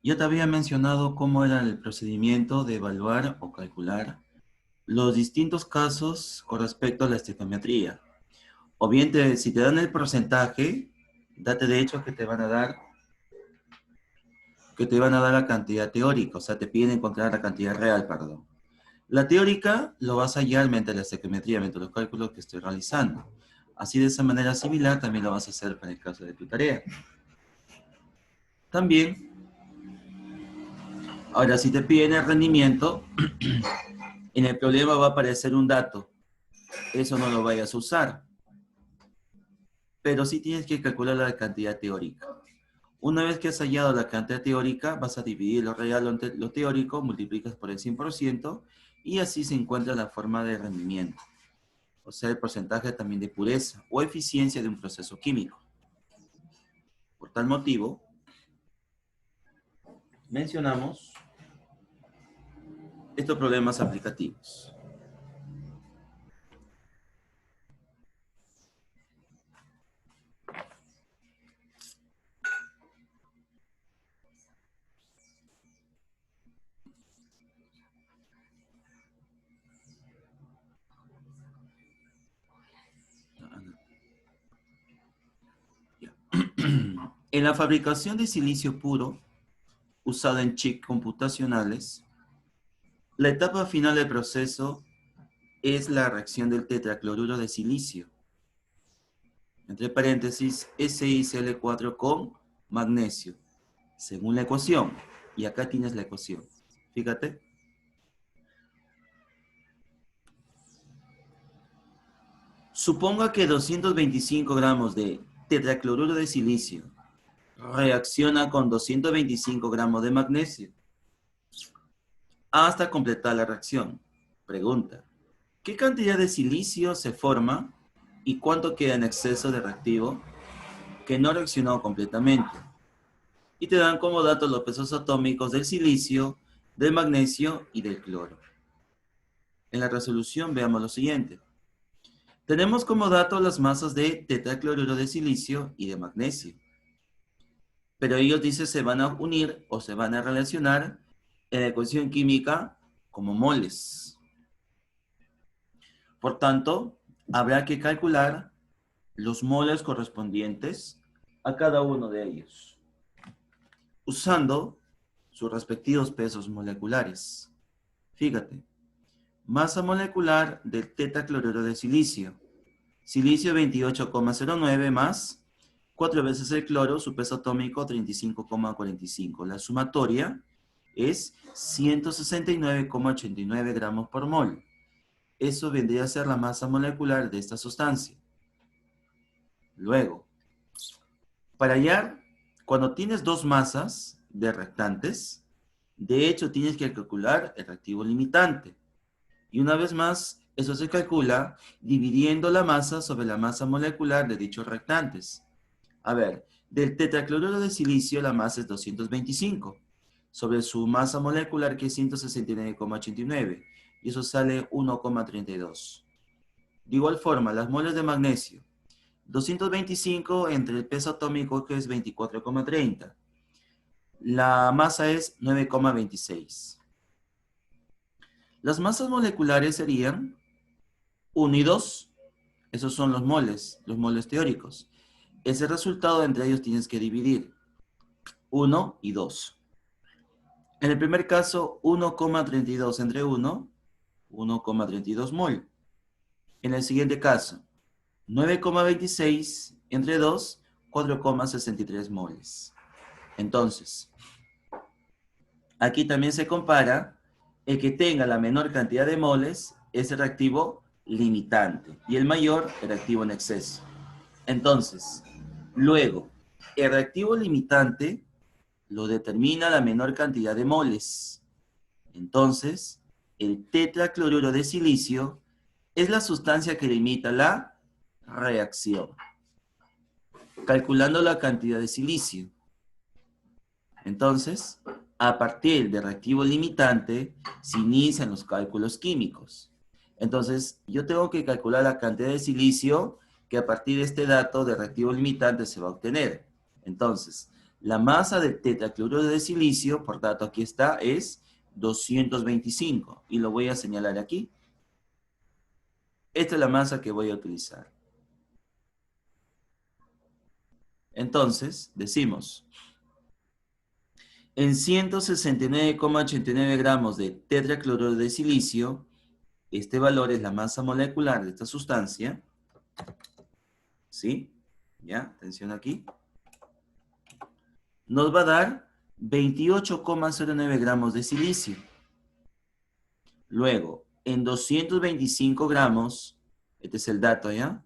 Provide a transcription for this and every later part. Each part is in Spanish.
Ya te había mencionado cómo era el procedimiento de evaluar o calcular los distintos casos con respecto a la estequiometría. O bien, si te dan el porcentaje, date de hecho que te van a dar la cantidad teórica, o sea, te piden encontrar la cantidad real, perdón. La teórica lo vas a hallar mediante la estequiometría, mediante los cálculos que estoy realizando. Así, de esa manera similar, también lo vas a hacer para el caso de tu tarea. También, ahora si te piden el rendimiento, en el problema va a aparecer un dato. Eso no lo vayas a usar, pero sí tienes que calcular la cantidad teórica. Una vez que has hallado la cantidad teórica, vas a dividir lo real o lo teórico, multiplicas por el 100% y así se encuentra la forma de rendimiento, o sea, el porcentaje también de pureza o eficiencia de un proceso químico. Por tal motivo, mencionamos estos problemas aplicativos. En la fabricación de silicio puro, usado en chips computacionales, la etapa final del proceso es la reacción del tetracloruro de silicio, entre paréntesis, SiCl4 con magnesio, según la ecuación. Y acá tienes la ecuación. Fíjate. Suponga que 225 gramos de tetracloruro de silicio reacciona con 225 gramos de magnesio hasta completar la reacción. Pregunta: ¿qué cantidad de silicio se forma y cuánto queda en exceso de reactivo que no reaccionó completamente? Y te dan como datos los pesos atómicos del silicio, del magnesio y del cloro. En la resolución veamos lo siguiente. Tenemos como datos las masas de tetracloruro de silicio y de magnesio. Pero ellos dicen se van a unir o se van a relacionar en la ecuación química como moles. Por tanto, habrá que calcular los moles correspondientes a cada uno de ellos, usando sus respectivos pesos moleculares. Fíjate, masa molecular del tetracloruro de silicio. Silicio 28,09 más 4 veces el cloro, su peso atómico 35,45. La sumatoria es 169,89 gramos por mol. Eso vendría a ser la masa molecular de esta sustancia. Luego, para hallar, cuando tienes dos masas de reactantes, de hecho tienes que calcular el reactivo limitante. Y una vez más, eso se calcula dividiendo la masa sobre la masa molecular de dichos reactantes. A ver, del tetracloruro de silicio la masa es 225, sobre su masa molecular que es 169,89, y eso sale 1,32. De igual forma, las moles de magnesio, 225 entre el peso atómico que es 24,30. La masa es 9,26. Las masas moleculares serían 1 y 2. Esos son los moles teóricos. Ese resultado entre ellos tienes que dividir 1 y 2. En el primer caso, 1,32 entre 1, 1,32 mol. En el siguiente caso, 9,26 entre 2, 4,63 moles. Entonces, aquí también se compara el que tenga la menor cantidad de moles es el reactivo limitante y el mayor el reactivo en exceso. Entonces, luego, el reactivo limitante lo determina la menor cantidad de moles. Entonces, el tetracloruro de silicio es la sustancia que limita la reacción. Calculando la cantidad de silicio. Entonces, a partir del reactivo limitante, se inician los cálculos químicos. Entonces, yo tengo que calcular la cantidad de silicio que a partir de este dato de reactivo limitante se va a obtener. Entonces, La masa del tetracloruro de silicio, por tanto aquí está, es 225. Y lo voy a señalar aquí. Esta es la masa que voy a utilizar. Entonces, decimos, en 169,89 gramos de tetracloruro de silicio, este valor es la masa molecular de esta sustancia. ¿Sí? ¿Ya? Atención aquí. Nos va a dar 28,09 gramos de silicio. Luego, en 225 gramos, este es el dato, ¿ya?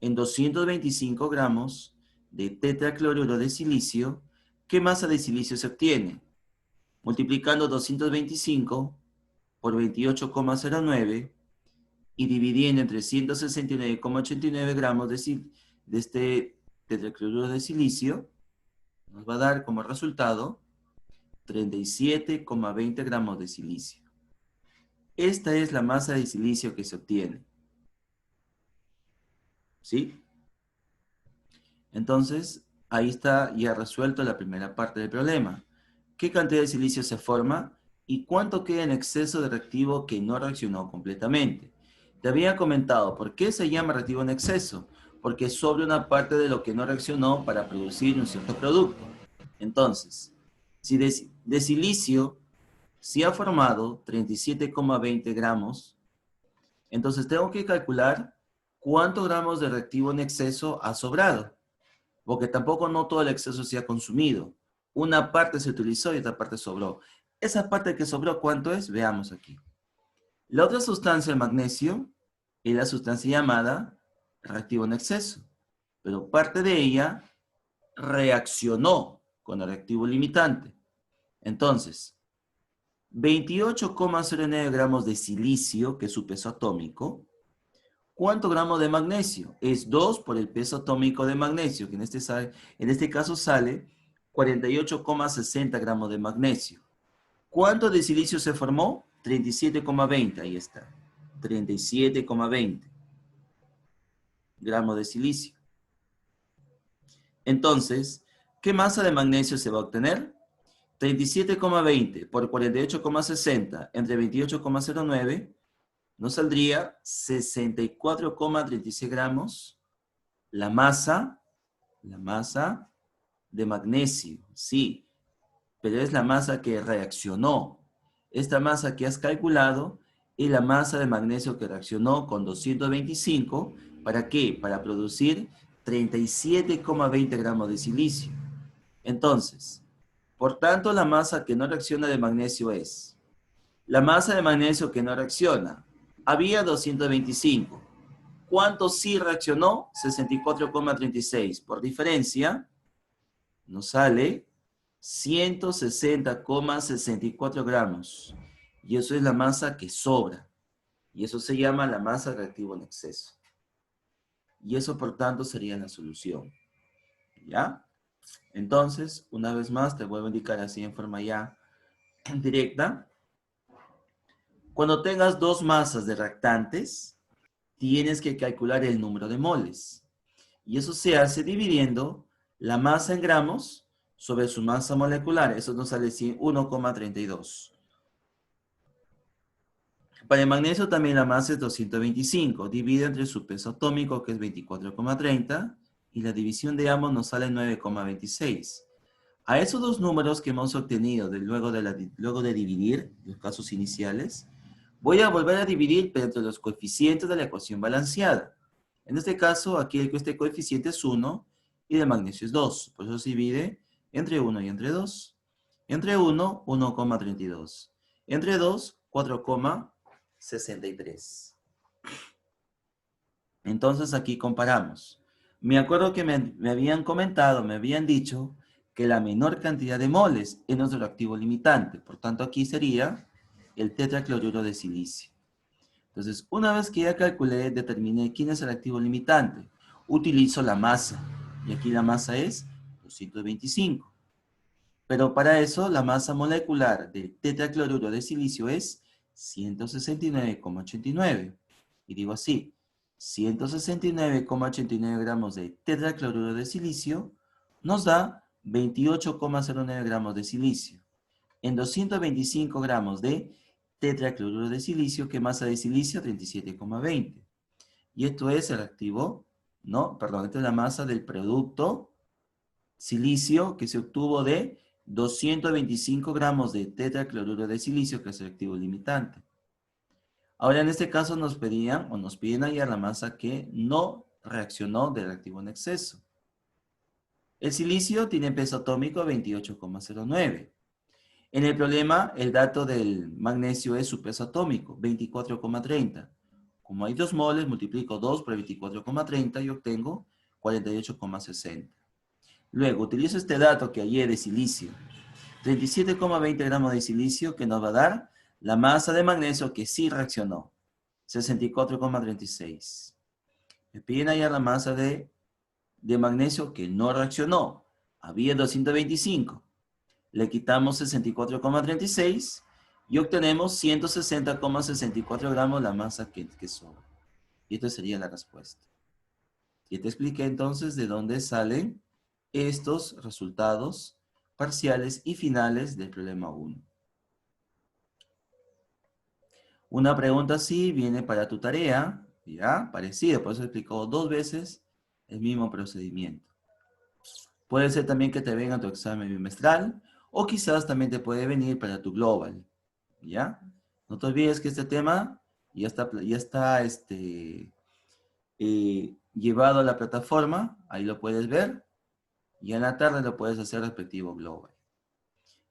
En 225 gramos de tetracloruro de silicio, ¿qué masa de silicio se obtiene? Multiplicando 225 por 28,09 y dividiendo entre 169,89 gramos de este tetracloruro de silicio, nos va a dar como resultado 37,20 gramos de silicio. Esta es la masa de silicio que se obtiene. ¿Sí? Entonces, ahí está ya resuelto la primera parte del problema. ¿Qué cantidad de silicio se forma? ¿Y cuánto queda en exceso de reactivo que no reaccionó completamente? Te había comentado, ¿por qué se llama reactivo en exceso? Porque sobra una parte de lo que no reaccionó para producir un cierto producto. Entonces, si de silicio se ha formado 37,20 gramos, entonces tengo que calcular cuántos gramos de reactivo en exceso ha sobrado. Porque tampoco no todo el exceso se ha consumido. Una parte se utilizó y otra parte sobró. Esa parte que sobró, ¿cuánto es? Veamos aquí. La otra sustancia, el magnesio, es la sustancia llamada reactivo en exceso. Pero parte de ella reaccionó con el reactivo limitante. Entonces, 28,09 gramos de silicio, que es su peso atómico. ¿Cuánto gramos de magnesio? Es 2 por el peso atómico de magnesio, que en este caso sale 48,60 gramos de magnesio. ¿Cuánto de silicio se formó? 37,20, ahí está. 37,20 gramos de silicio. Entonces, ¿qué masa de magnesio se va a obtener? 37,20 por 48,60 entre 28,09 nos saldría 64,36 gramos la masa de magnesio, sí, pero es la masa que reaccionó. Esta masa que has calculado es la masa de magnesio que reaccionó con 225, ¿para qué? Para producir 37,20 gramos de silicio. Entonces, por tanto, la masa que no reacciona de magnesio es, la masa de magnesio que no reacciona, había 225. ¿Cuánto sí reaccionó? 64,36. Por diferencia, nos sale 160,64 gramos. Y eso es la masa que sobra. Y eso se llama la masa reactiva en exceso. Y eso, por tanto, sería la solución. ¿Ya? Entonces, una vez más, te vuelvo a indicar así en forma ya directa. Cuando tengas dos masas de reactantes, tienes que calcular el número de moles. Y eso se hace dividiendo la masa en gramos sobre su masa molecular. Eso nos sale 1,32. Para el magnesio también la masa es 225. Divide entre su peso atómico, que es 24,30, y la división de ambos nos sale 9,26. A esos dos números que hemos obtenido luego de dividir los casos iniciales, voy a volver a dividir entre los coeficientes de la ecuación balanceada. En este caso, aquí este coeficiente es 1 y de magnesio es 2. Por eso se divide entre 1 y entre 2. Entre 1, 1,32. Entre 2, 4,63. Entonces aquí comparamos. Me acuerdo que me habían comentado, me habían dicho que la menor cantidad de moles es nuestro reactivo limitante. Por tanto, aquí sería el tetracloruro de silicio. Entonces, una vez que ya calculé, determiné quién es el activo limitante, utilizo la masa. Y aquí la masa es 225. Pero para eso, la masa molecular del tetracloruro de silicio es 169,89. Y digo así, 169,89 gramos de tetracloruro de silicio nos da 28,09 gramos de silicio. En 225 gramos de tetracloruro de silicio, ¿qué masa de silicio? 37,20. Y esto es el reactivo, no, perdón, esta es la masa del producto silicio que se obtuvo de 225 gramos de tetracloruro de silicio, que es el reactivo limitante. Ahora en este caso nos pedían o nos piden hallar la masa que no reaccionó del reactivo en exceso. El silicio tiene peso atómico 28,09. En el problema, el dato del magnesio es su peso atómico, 24,30. Como hay 2 moles, multiplico 2 por 24,30 y obtengo 48,60. Luego, utilizo este dato que hallé de silicio, 37,20 gramos de silicio, que nos va a dar la masa de magnesio que sí reaccionó, 64,36. Me piden hallar la masa de magnesio que no reaccionó. Había 225. Le quitamos 64,36 y obtenemos 160,64 gramos, la masa que sobra. Y esta sería la respuesta. Y te expliqué entonces de dónde salen estos resultados parciales y finales del problema 1. Una pregunta así viene para tu tarea, ¿ya? Parecida, por eso he explicado 2 veces el mismo procedimiento. Puede ser también que te venga tu examen bimestral, o quizás también te puede venir para tu global, ¿ya? No te olvides que este tema ya está llevado a la plataforma, ahí lo puedes ver, y en la tarde lo puedes hacer respectivo global.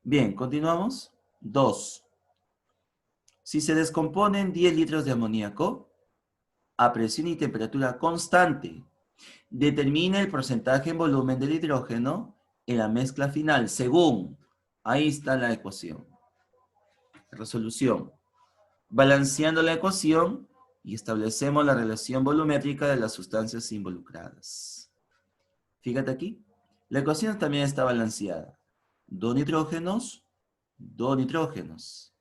Bien, continuamos. 2. Si se descomponen 10 litros de amoníaco a presión y temperatura constante, determina el porcentaje en volumen del hidrógeno en la mezcla final, según, ahí está la ecuación. Resolución. Balanceando la ecuación y establecemos la relación volumétrica de las sustancias involucradas. Fíjate aquí, la ecuación también está balanceada. 2 nitrógenos, 2 nitrógenos.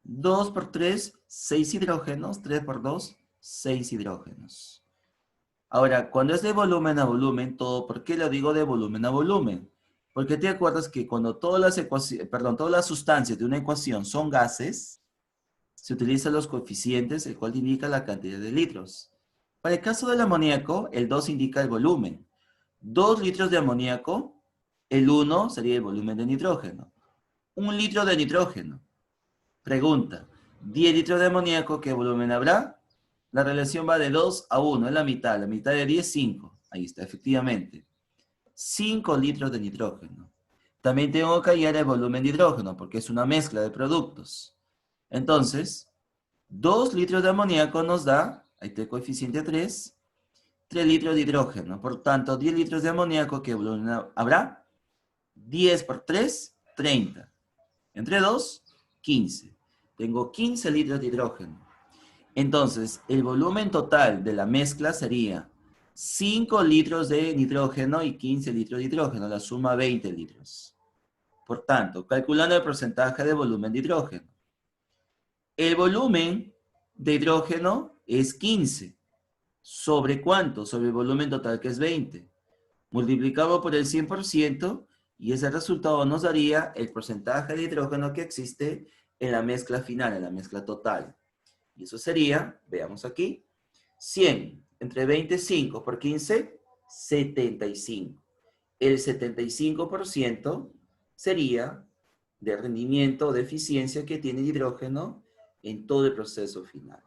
2 por 3, 6 hidrógenos. 3 por 2, 6 hidrógenos. Ahora, cuando es de volumen a volumen, todo, ¿por qué lo digo de volumen a volumen? Porque te acuerdas que cuando todas las sustancias de una ecuación son gases, se utilizan los coeficientes, el cual indica la cantidad de litros. Para el caso del amoníaco, el 2 indica el volumen. 2 litros de amoníaco, el 1 sería el volumen de nitrógeno. 1 litro de nitrógeno. Pregunta, 10 litros de amoníaco, ¿qué volumen habrá? La relación va de 2 a 1, es la mitad de 10, 5. Ahí está, efectivamente. 5 litros de nitrógeno. También tengo que hallar el volumen de hidrógeno, porque es una mezcla de productos. Entonces, 2 litros de amoníaco nos da, ahí está el coeficiente 3 litros de hidrógeno. Por tanto, 10 litros de amoníaco, ¿qué volumen habrá? 10 por 3, 30. Entre 2, 15. Tengo 15 litros de hidrógeno. Entonces, el volumen total de la mezcla sería 5 litros de nitrógeno y 15 litros de hidrógeno, la suma 20 litros. Por tanto, calculando el porcentaje de volumen de hidrógeno. El volumen de hidrógeno es 15. ¿Sobre cuánto? Sobre el volumen total, que es 20. Multiplicado por el 100% y ese resultado nos daría el porcentaje de hidrógeno que existe en la mezcla final, en la mezcla total. Y eso sería, veamos aquí, 100 entre 25 por 15, 75. El 75% sería de rendimiento o de eficiencia que tiene el hidrógeno en todo el proceso final.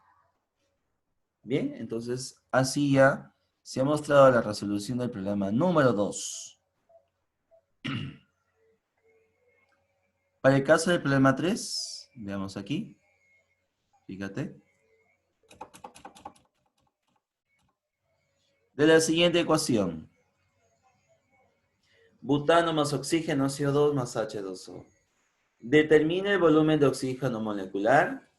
Bien, entonces así ya se ha mostrado la resolución del problema número 2. Para el caso del problema 3, veamos aquí, fíjate. De la siguiente ecuación. Butano más oxígeno, CO2 más H2O. Determina el volumen de oxígeno molecular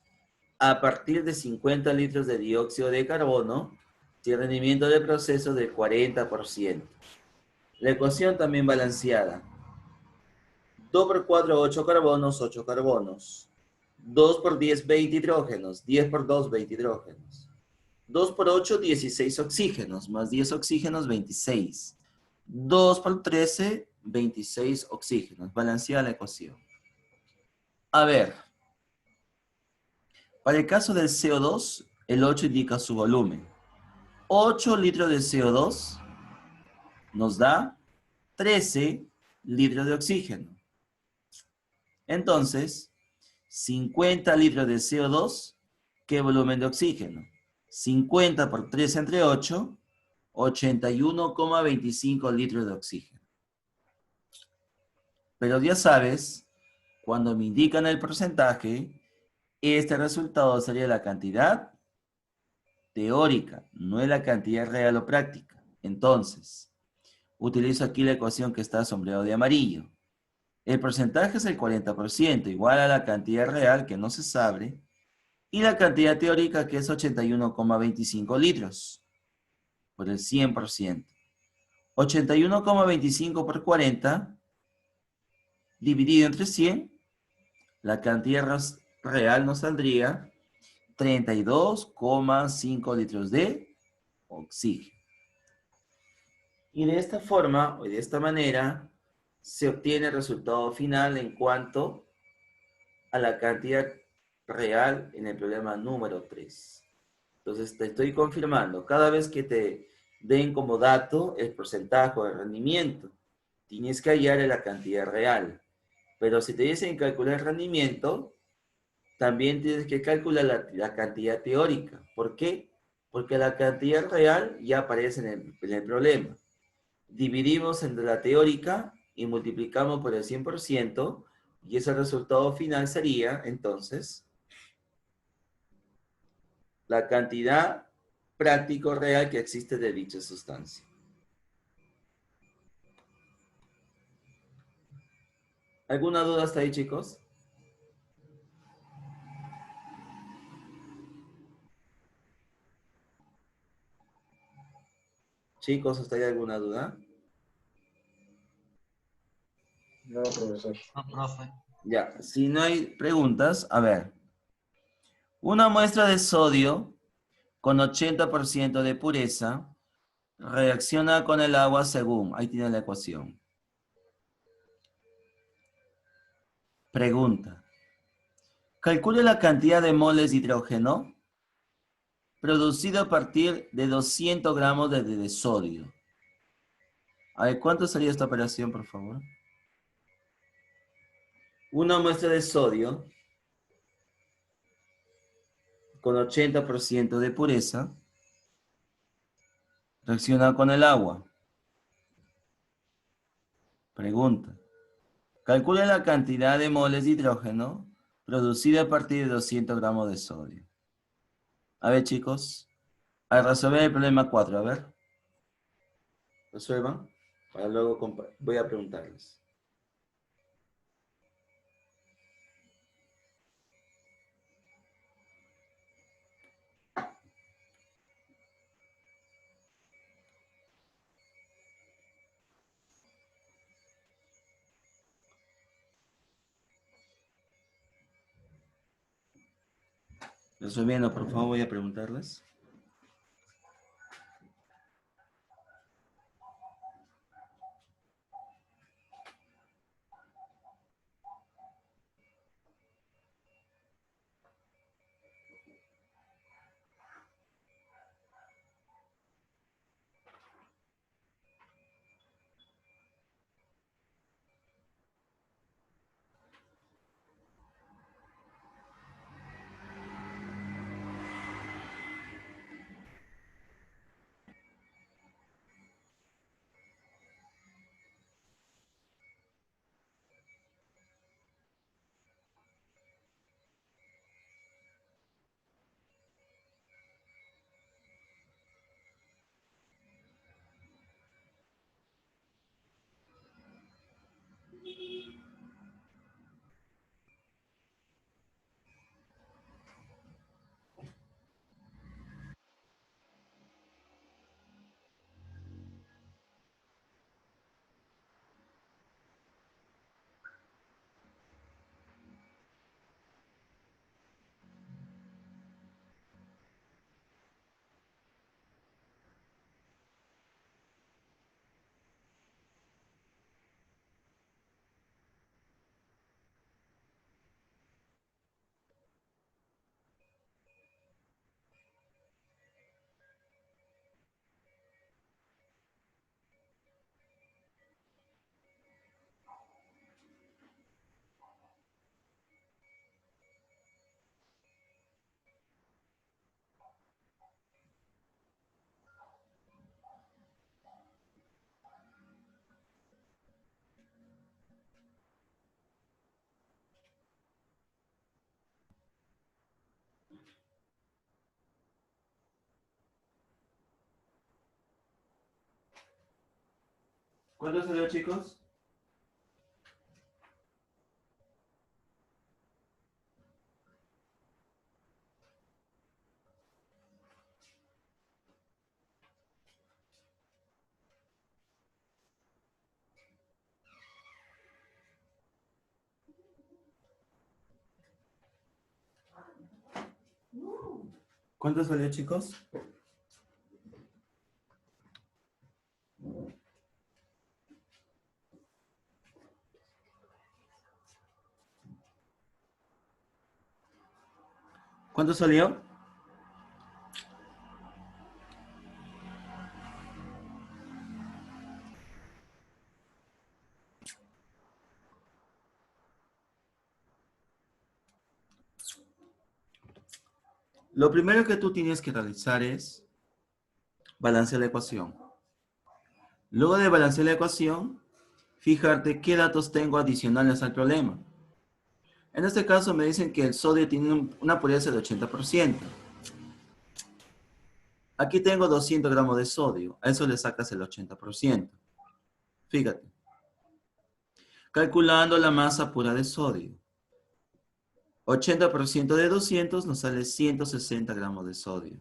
a partir de 50 litros de dióxido de carbono y el rendimiento del proceso del 40%. La ecuación también balanceada. 2 por 4, 8 carbonos, 8 carbonos. 2 por 10, 20 hidrógenos. 10 por 2, 20 hidrógenos. 2 por 8, 16 oxígenos. Más 10 oxígenos, 26. 2 por 13, 26 oxígenos. Balancea la ecuación. A ver, para el caso del CO2, el 8 indica su volumen. 8 litros de CO2 nos da 13 litros de oxígeno. Entonces, 50 litros de CO2, ¿qué volumen de oxígeno? 50 por 3 entre 8, 81,25 litros de oxígeno. Pero ya sabes, cuando me indican el porcentaje, este resultado sería la cantidad teórica, no es la cantidad real o práctica. Entonces, utilizo aquí la ecuación que está sombreado de amarillo. El porcentaje es el 40%, igual a la cantidad real que no se sabe, y la cantidad teórica que es 81,25 litros por el 100%. 81,25 por 40 dividido entre 100, la cantidad real nos saldría 32,5 litros de oxígeno. Y de esta forma, o de esta manera, se obtiene el resultado final en cuanto a la cantidad real en el problema número 3. Entonces, te estoy confirmando, cada vez que te den como dato el porcentaje de rendimiento, tienes que hallar la cantidad real. Pero si te dicen calcular el rendimiento, también tienes que calcular la cantidad teórica. ¿Por qué? Porque la cantidad real ya aparece en el problema. Dividimos entre la teórica y multiplicamos por el 100%, y ese resultado final sería, entonces, la cantidad práctico real que existe de dicha sustancia. ¿Alguna duda hasta ahí, chicos? Chicos, ¿hasta ahí alguna duda? No, profesor. No, profe. Ya, si no hay preguntas, a ver. Una muestra de sodio con 80% de pureza reacciona con el agua según, ahí tiene la ecuación. Pregunta. Calcule la cantidad de moles de hidrógeno producido a partir de 200 gramos de sodio. A ver, ¿cuánto sería esta operación, por favor? Una muestra de sodio con 80% de pureza reacciona con el agua. Pregunta. Calcule la cantidad de moles de hidrógeno producida a partir de 200 gramos de sodio. A ver, chicos. A resolver el problema 4, a ver. Resuelvan. Para luego voy a preguntarles. Resolviendo, por favor, voy a preguntarles. ¿Cuánto salió, chicos? ¿Cuánto salió, chicos? ¿Cuánto salió? Lo primero que tú tienes que realizar es balancear la ecuación. Luego de balancear la ecuación, fijarte qué datos tengo adicionales al problema. En este caso me dicen que el sodio tiene una pureza de 80%. Aquí tengo 200 gramos de sodio. A eso le sacas el 80%. Fíjate. Calculando la masa pura de sodio. 80% de 200 nos sale 160 gramos de sodio.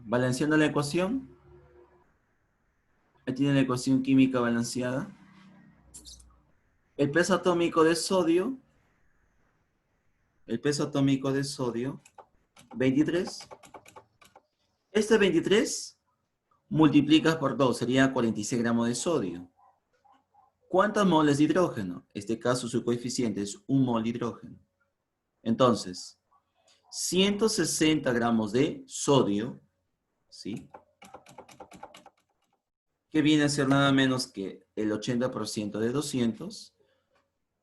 Balanceando la ecuación. Ahí tiene la ecuación química balanceada. El peso atómico de sodio. El peso atómico de sodio. 23. Este 23 multiplicas por 2, sería 46 gramos de sodio. ¿Cuántos moles de hidrógeno? En este caso su coeficiente es 1 mol de hidrógeno. Entonces, 160 gramos de sodio, ¿sí? Que viene a ser nada menos que el 80% de 200.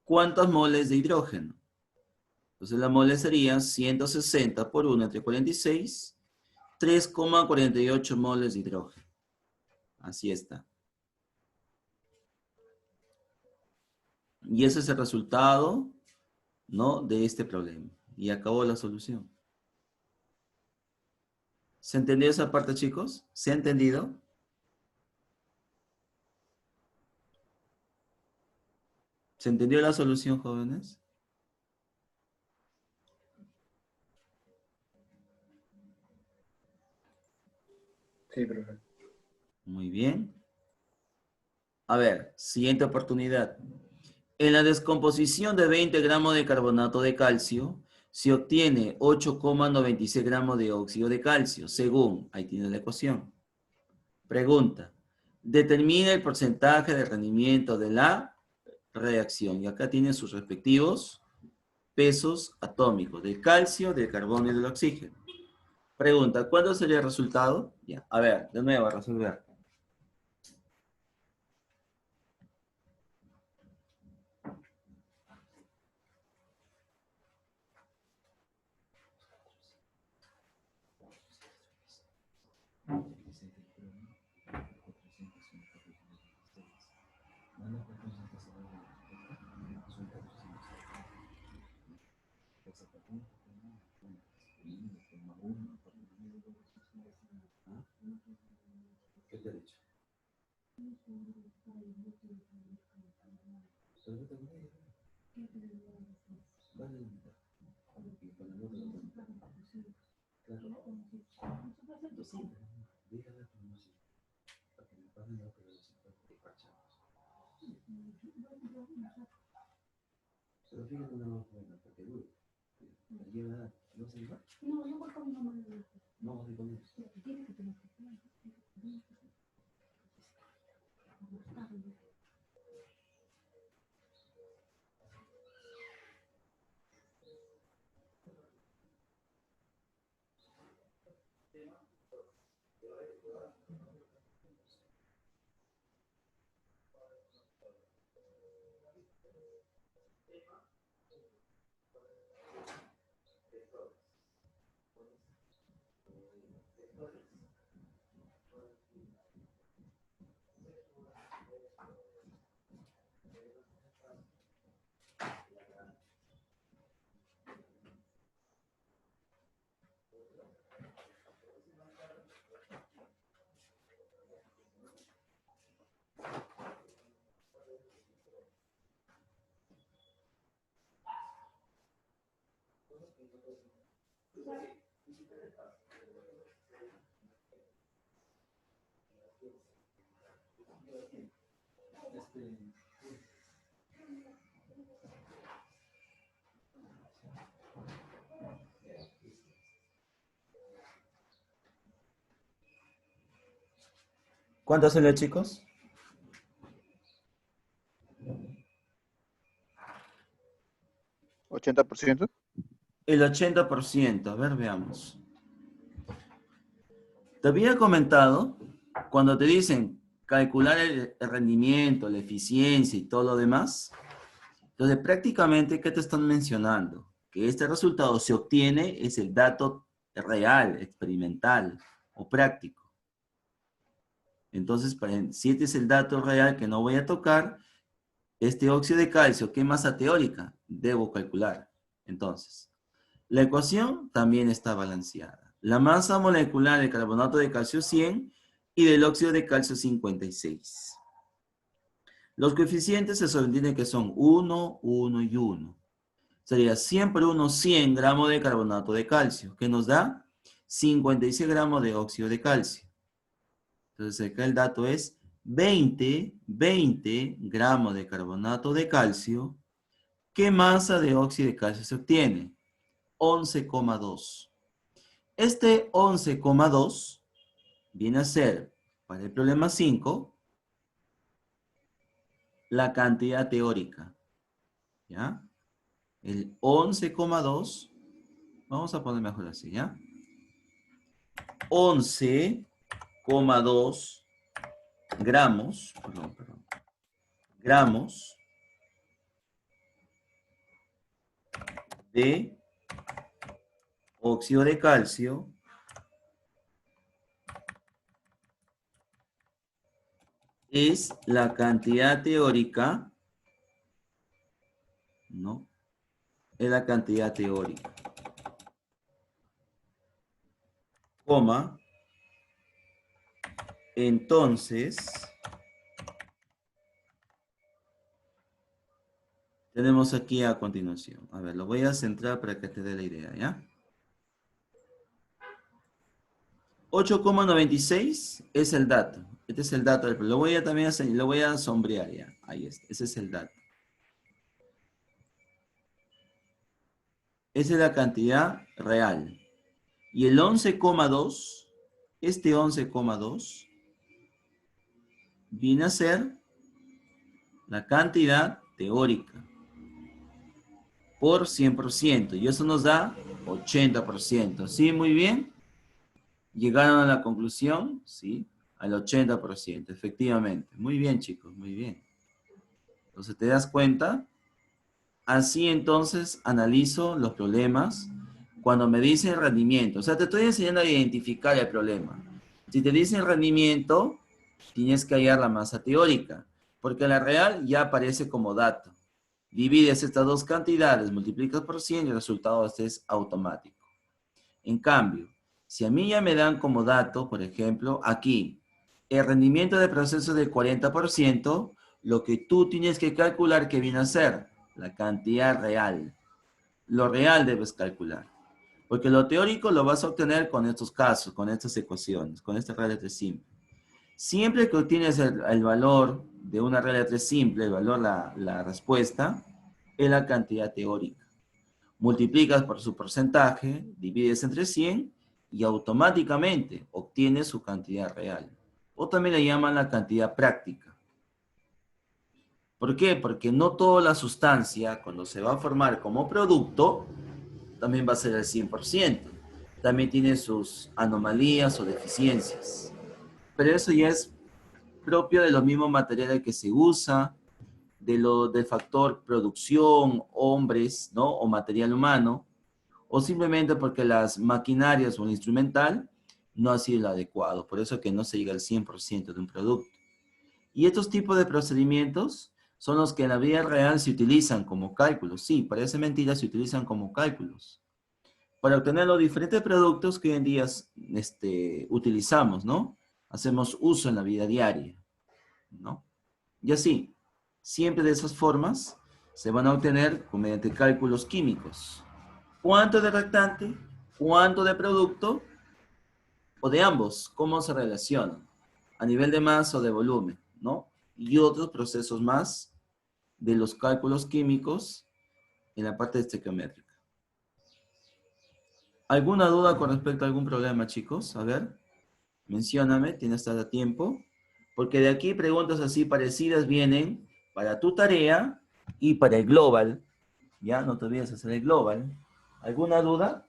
¿Cuántos moles de hidrógeno? Entonces la mole sería 160 por 1 entre 46, 3,48 moles de hidrógeno. Así está. Y ese es el resultado, ¿no?, de este problema. Y acabó la solución. ¿Se entendió esa parte, chicos? ¿Se ha entendido? ¿Se entendió la solución, jóvenes? Sí, profe. Muy bien. A ver, siguiente oportunidad. En la descomposición de 20 gramos de carbonato de calcio, se obtiene 8,96 gramos de óxido de calcio, según, ahí tiene la ecuación. Pregunta, determina el porcentaje de rendimiento de la reacción. Y acá tienen sus respectivos pesos atómicos del calcio, del carbono y del oxígeno. Pregunta, ¿cuándo sería el resultado? Ya, a ver, de nuevo a resolver. ¿Qué te he dicho? Pero fíjate una más buena, porque duro. ¿No se va? No, yo voy con mi mamá. No, voy con él. ¿Cuánto salió, chicos? ¿80%? El 80%. A ver, veamos. Te había comentado, cuando te dicen calcular el rendimiento, la eficiencia y todo lo demás, entonces prácticamente, ¿qué te están mencionando? Que este resultado se obtiene es el dato real, experimental o práctico. Entonces, si este es el dato real que no voy a tocar, este óxido de calcio, ¿qué masa teórica? Debo calcular. Entonces, la ecuación también está balanceada. La masa molecular del carbonato de calcio 100 y del óxido de calcio 56. Los coeficientes se sobreentienden que son 1, 1 y 1. Sería 100 por 1, 100 gramos de carbonato de calcio, que nos da 56 gramos de óxido de calcio. Entonces acá el dato es 20 gramos de carbonato de calcio. ¿Qué masa de óxido de calcio se obtiene? 11,2. Este 11,2 viene a ser, para el problema 5, la cantidad teórica. ¿Ya? El 11,2, vamos a poner mejor así, ¿ya? 11,2 gramos, gramos de óxido de calcio es la cantidad teórica, ¿no? Es la cantidad teórica, coma, entonces, tenemos aquí a continuación. A ver, lo voy a centrar para que te dé la idea, ¿ya? 8,96 es el dato. Este es el dato. Lo voy a también lo voy a sombrear ya. Ahí está. Ese es el dato. Esa es la cantidad real. Y el 11,2, este 11,2, viene a ser la cantidad teórica por 100%. Y eso nos da 80%. ¿Sí? Muy bien. ¿Llegaron a la conclusión? Sí. Al 80%, efectivamente. Muy bien, chicos. Muy bien. Entonces, ¿te das cuenta? Así entonces analizo los problemas cuando me dicen rendimiento. O sea, te estoy enseñando a identificar el problema. Si te dicen rendimiento, tienes que hallar la masa teórica, porque la real ya aparece como dato. Divides estas dos cantidades, multiplicas por 100 y el resultado este es automático. En cambio, si a mí ya me dan como dato, por ejemplo, aquí, el rendimiento del proceso del 40%, lo que tú tienes que calcular que viene a ser la cantidad real. Lo real debes calcular. Porque lo teórico lo vas a obtener con estos casos, con estas ecuaciones, con esta regla de tres simple. Siempre que obtienes el valor de una regla de tres simple, el valor, la respuesta, es la cantidad teórica. Multiplicas por su porcentaje, divides entre 100 y automáticamente obtienes su cantidad real. O también le llaman la cantidad práctica. ¿Por qué? Porque no toda la sustancia, cuando se va a formar como producto, también va a ser el 100%. También tiene sus anomalías o deficiencias. Pero eso ya es propio de los mismos materiales que se usa, del factor producción, hombres, ¿no? O material humano, o simplemente porque las maquinarias o el instrumental no ha sido el adecuado. Por eso que no se llega al 100% de un producto. Y estos tipos de procedimientos son los que en la vida real se utilizan como cálculos. Sí, parece mentira, se utilizan como cálculos. Para obtener los diferentes productos que hoy en día utilizamos, ¿no? Hacemos uso en la vida diaria, ¿no? Y así, siempre de esas formas se van a obtener mediante cálculos químicos. ¿Cuánto de reactante? ¿Cuánto de producto? O de ambos, ¿cómo se relacionan? A nivel de masa o de volumen, ¿no? Y otros procesos más de los cálculos químicos en la parte estequiométrica. ¿Alguna duda con respecto a algún problema, chicos? A ver, mencióname, tienes hasta tiempo. Porque de aquí preguntas así parecidas vienen para tu tarea y para el global. Ya, no te olvides hacer el global. ¿Alguna duda?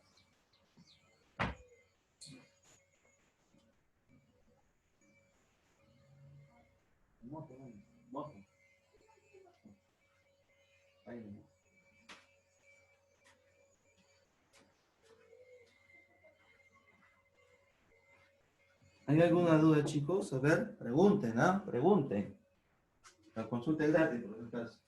¿Hay alguna duda, chicos? A ver, pregunten, ¿ah? Pregunten. La consulta es gratis, por si acaso.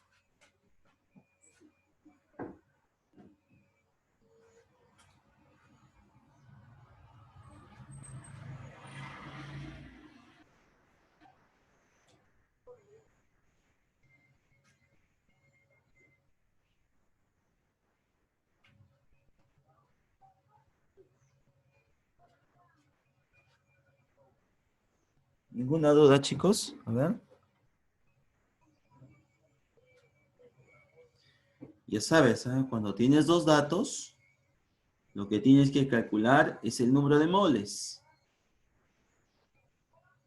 ¿Ninguna duda, chicos? A ver. Ya sabes, ¿ah? Cuando tienes dos datos, lo que tienes que calcular es el número de moles.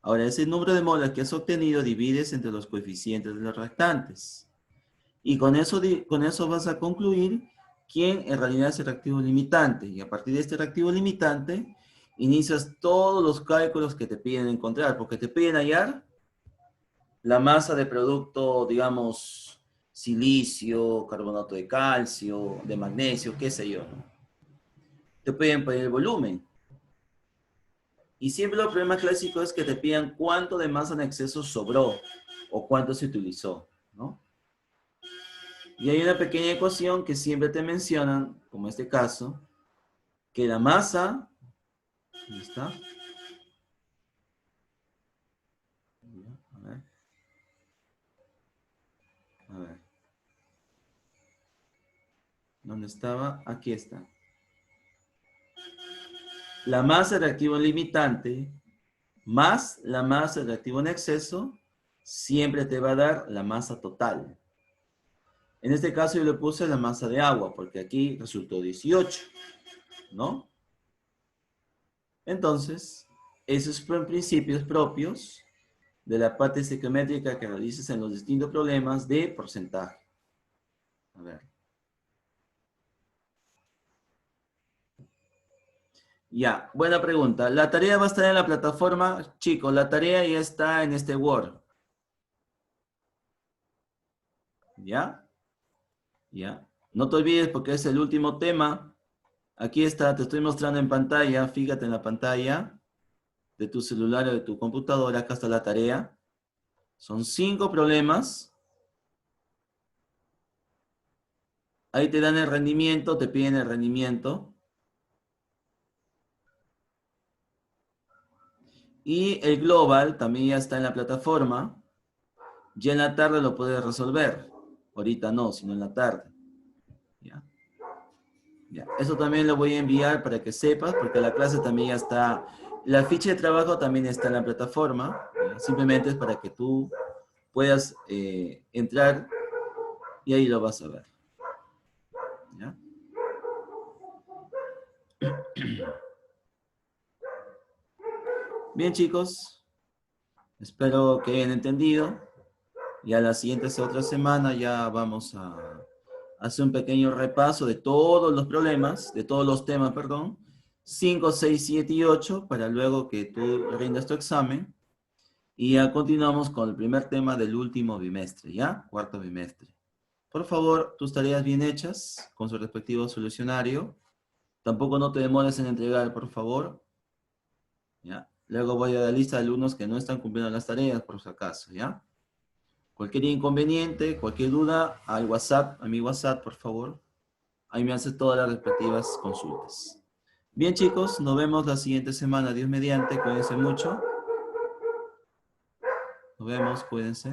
Ahora, ese número de moles que has obtenido divides entre los coeficientes de los reactantes. Y con eso vas a concluir quién en realidad es el reactivo limitante. Y a partir de este reactivo limitante, inicias todos los cálculos que te piden encontrar, porque te piden hallar la masa de producto, digamos, silicio, carbonato de calcio, de magnesio, qué sé yo, ¿no? Te piden pedir el volumen. Y siempre el problema clásico es que te pidan cuánto de masa en exceso sobró o cuánto se utilizó, ¿no? Y hay una pequeña ecuación que siempre te mencionan, como este caso, que la masa, ¿dónde está? A ver, ¿dónde estaba? Aquí está. La masa de reactivo limitante más la masa de reactivo en exceso siempre te va a dar la masa total. En este caso yo le puse la masa de agua, porque aquí resultó 18, ¿no? Entonces, esos son principios propios de la parte estequiométrica que realizas en los distintos problemas de porcentaje. A ver. Ya, buena pregunta. La tarea va a estar en la plataforma. Chicos, la tarea ya está en este Word. ¿Ya? ¿Ya? No te olvides porque es el último tema. Aquí está, te estoy mostrando en pantalla. Fíjate en la pantalla de tu celular o de tu computadora. Acá está la tarea. Son 5 problemas. Ahí te dan el rendimiento, te piden el rendimiento. Y el global también ya está en la plataforma. Ya en la tarde lo puedes resolver. Ahorita no, sino en la tarde. ¿Ya? Ya. Eso también lo voy a enviar para que sepas, porque la clase también ya está. La ficha de trabajo también está en la plataforma. ¿Ya? Simplemente es para que tú puedas entrar y ahí lo vas a ver. ¿Ya? Bien, chicos. Espero que hayan entendido. Ya la siguiente otra semana ya vamos a hacer un pequeño repaso de todos los problemas, de todos los temas, perdón. 5, 6, 7 y 8 para luego que tú rindas tu examen. Y ya continuamos con el primer tema del último bimestre, ¿ya? Cuarto bimestre. Por favor, tus tareas bien hechas, con su respectivo solucionario. Tampoco no te demores en entregar, por favor. ¿Ya? Luego voy a la lista de alumnos que no están cumpliendo las tareas, por si acaso, ¿ya? Cualquier inconveniente, cualquier duda, al WhatsApp, a mi WhatsApp, por favor. Ahí me haces todas las respectivas consultas. Bien, chicos, nos vemos la siguiente semana. Dios mediante, cuídense mucho. Nos vemos, cuídense.